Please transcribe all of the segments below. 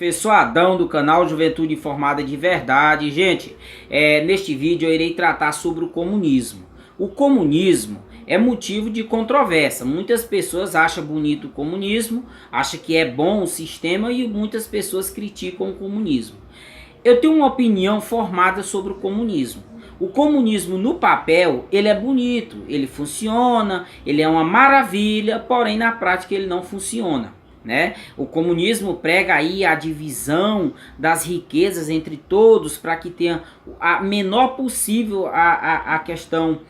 Professor Adão do canal Juventude Informada de Verdade. Gente, neste vídeo eu irei tratar sobre o comunismo. O comunismo é motivo de controvérsia. Muitas pessoas acham bonito o comunismo, acham que é bom o sistema e muitas pessoas criticam o comunismo. Eu tenho uma opinião formada sobre o comunismo. O comunismo no papel, ele é bonito, ele funciona, ele é uma maravilha, porém na prática ele não funciona. Né? O comunismo prega aí a divisão das riquezas entre todos para que tenha a menor possível a questão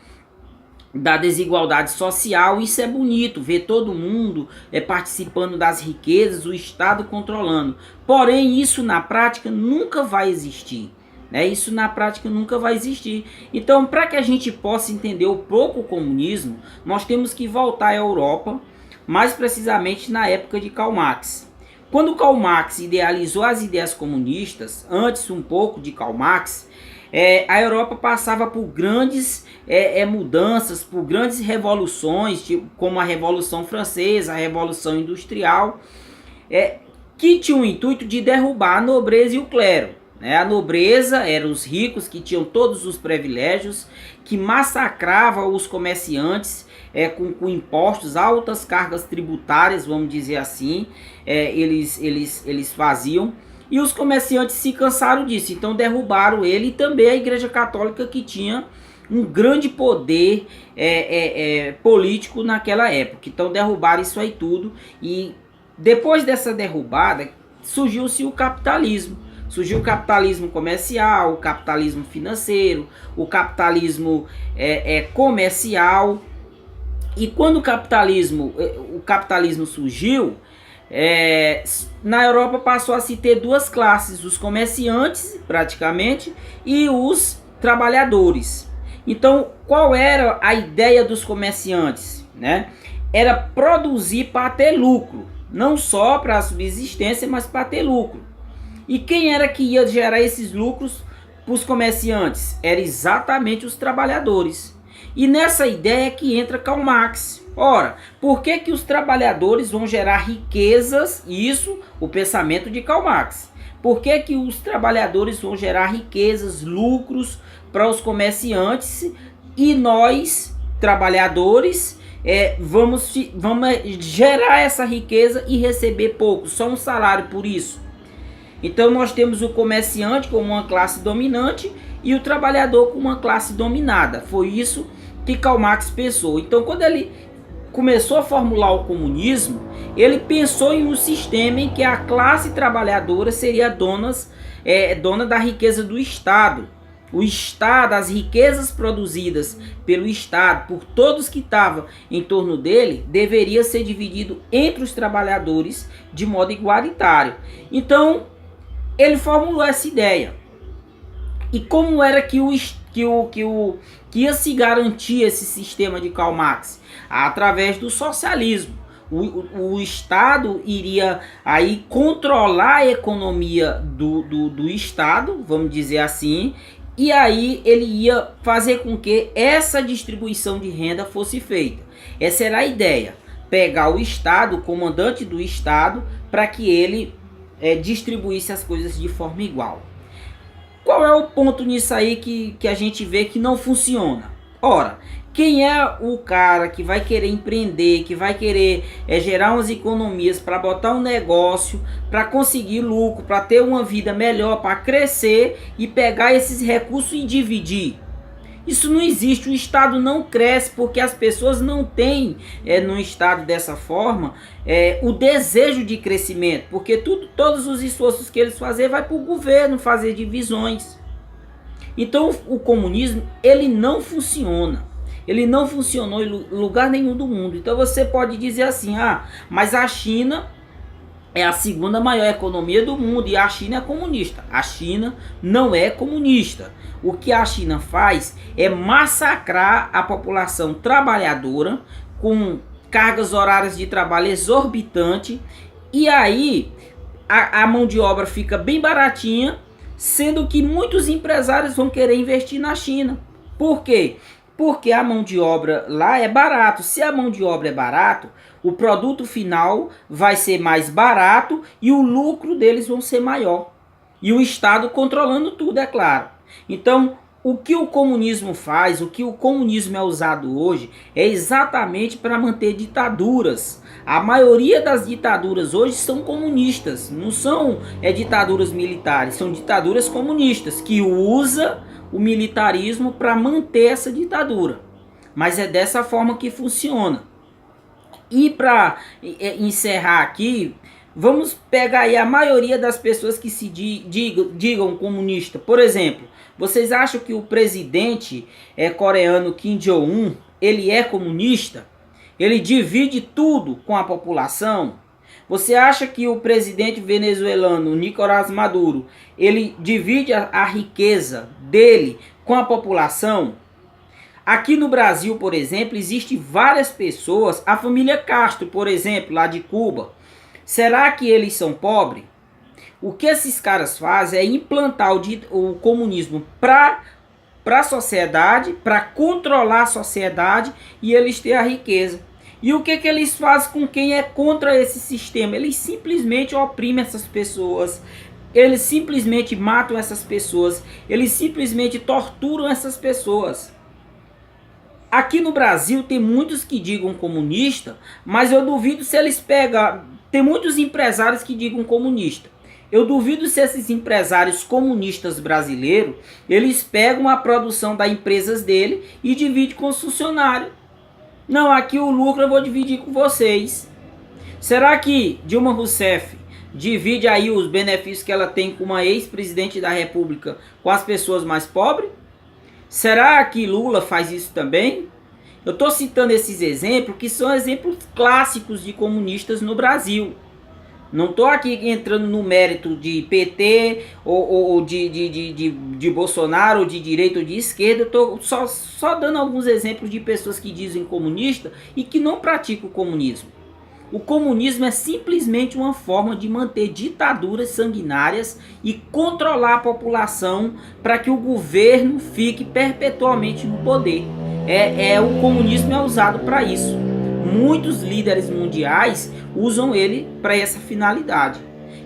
da desigualdade social. Isso é bonito, ver todo mundo participando das riquezas, o Estado controlando. Porém, isso na prática nunca vai existir. Né? Isso na prática nunca vai existir. Então, para que a gente possa entender um pouco o comunismo, nós temos que voltar à Europa, mais precisamente na época de Karl Marx. Quando Karl Marx idealizou as ideias comunistas, antes um pouco de Karl Marx, a Europa passava por grandes mudanças, por grandes revoluções, tipo, como a Revolução Francesa, a Revolução Industrial, que tinha o intuito de derrubar a nobreza e o clero. A nobreza eram os ricos que tinham todos os privilégios, que massacravam os comerciantes com impostos, altas cargas tributárias, vamos dizer assim, eles faziam. E os comerciantes se cansaram disso, então derrubaram ele e também a Igreja Católica, que tinha um grande poder político naquela época. Então derrubaram isso aí tudo, e depois dessa derrubada surgiu-se o capitalismo. Surgiu o capitalismo comercial, o capitalismo financeiro, o capitalismo comercial. E quando o capitalismo surgiu, na Europa passou a se ter duas classes, os comerciantes praticamente e os trabalhadores. Então, qual era a ideia dos comerciantes? Né? Era produzir para ter lucro, não só para a subsistência, mas para ter lucro. E quem era que ia gerar esses lucros para os comerciantes? Era exatamente os trabalhadores. E nessa ideia que entra Karl Marx. Ora, por que os trabalhadores vão gerar riquezas? Isso, o pensamento de Karl Marx. Por que os trabalhadores vão gerar riquezas, lucros para os comerciantes, e nós, trabalhadores, vamos gerar essa riqueza e receber pouco, só um salário por isso? Então nós temos o comerciante como uma classe dominante e o trabalhador como uma classe dominada. Foi isso que Karl Marx pensou. Então, quando ele começou a formular o comunismo, ele pensou em um sistema em que a classe trabalhadora seria dona da riqueza do Estado. O Estado, as riquezas produzidas pelo Estado, por todos que estavam em torno dele, deveria ser dividido entre os trabalhadores de modo igualitário. Então, ele formulou essa ideia. E como era que ia se garantir esse sistema de Karl Marx? Através do socialismo. O Estado iria aí controlar a economia do Estado, vamos dizer assim, e aí ele ia fazer com que essa distribuição de renda fosse feita. Essa era a ideia, pegar o Estado, o comandante do Estado, para que ele distribuísse as coisas de forma igual. Qual é o ponto nisso aí que a gente vê que não funciona? Ora, quem é o cara que vai querer empreender, que vai querer gerar umas economias para botar um negócio, para conseguir lucro, para ter uma vida melhor, para crescer e pegar esses recursos e dividir? Isso não existe. O Estado não cresce porque as pessoas não têm no Estado dessa forma o desejo de crescimento, porque todos os esforços que eles fazem vai para o governo fazer divisões. Então o comunismo, ele não funciona. Ele não funcionou em lugar nenhum do mundo. Então você pode dizer assim, mas a China é a segunda maior economia do mundo e a China é comunista. A China não é comunista. O que a China faz é massacrar a população trabalhadora com cargas horárias de trabalho exorbitante, e aí a mão de obra fica bem baratinha, sendo que muitos empresários vão querer investir na China. Por quê? Porque a mão de obra lá é barato. Se a mão de obra é barato, o produto final vai ser mais barato e o lucro deles vão ser maior. E o Estado controlando tudo, é claro. Então, o que o comunismo faz, o que o comunismo é usado hoje, é exatamente para manter ditaduras. A maioria das ditaduras hoje são comunistas, não são ditaduras militares, são ditaduras comunistas, que usa o militarismo para manter essa ditadura. Mas é dessa forma que funciona. E para encerrar aqui, vamos pegar aí a maioria das pessoas que se digam comunista. Por exemplo, vocês acham que o presidente coreano Kim Jong-un, ele é comunista? Ele divide tudo com a população? Você acha que o presidente venezuelano Nicolás Maduro, ele divide a riqueza dele com a população? Aqui no Brasil, por exemplo, existem várias pessoas, a família Castro, por exemplo, lá de Cuba. Será que eles são pobres? O que esses caras fazem é implantar o comunismo para a sociedade, para controlar a sociedade e eles ter a riqueza. E o que eles fazem com quem é contra esse sistema? Eles simplesmente oprimem essas pessoas, eles simplesmente matam essas pessoas, eles simplesmente torturam essas pessoas. Aqui no Brasil tem muitos que digam comunista, mas eu duvido se eles pegam. Tem muitos empresários que digam comunista. Eu duvido se esses empresários comunistas brasileiros, eles pegam a produção das empresas dele e dividem com os funcionários. Não, aqui o lucro eu vou dividir com vocês. Será que Dilma Rousseff divide aí os benefícios que ela tem com uma ex-presidente da República com as pessoas mais pobres? Será que Lula faz isso também? Eu estou citando esses exemplos que são exemplos clássicos de comunistas no Brasil. Não estou aqui entrando no mérito de PT ou de Bolsonaro, ou de direita ou de esquerda. Eu estou só dando alguns exemplos de pessoas que dizem comunista e que não praticam o comunismo. O comunismo é simplesmente uma forma de manter ditaduras sanguinárias e controlar a população para que o governo fique perpetuamente no poder. O comunismo é usado para isso. Muitos líderes mundiais usam ele para essa finalidade.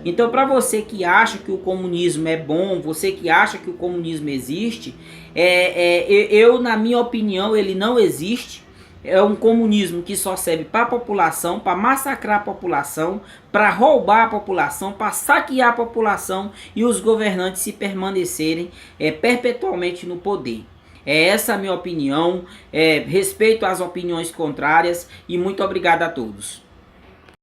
Então, para você que acha que o comunismo é bom, você que acha que o comunismo existe, na minha opinião, ele não existe. É um comunismo que só serve para a população, para massacrar a população, para roubar a população, para saquear a população e os governantes se permanecerem perpetuamente no poder. Essa é a minha opinião, respeito às opiniões contrárias e muito obrigado a todos.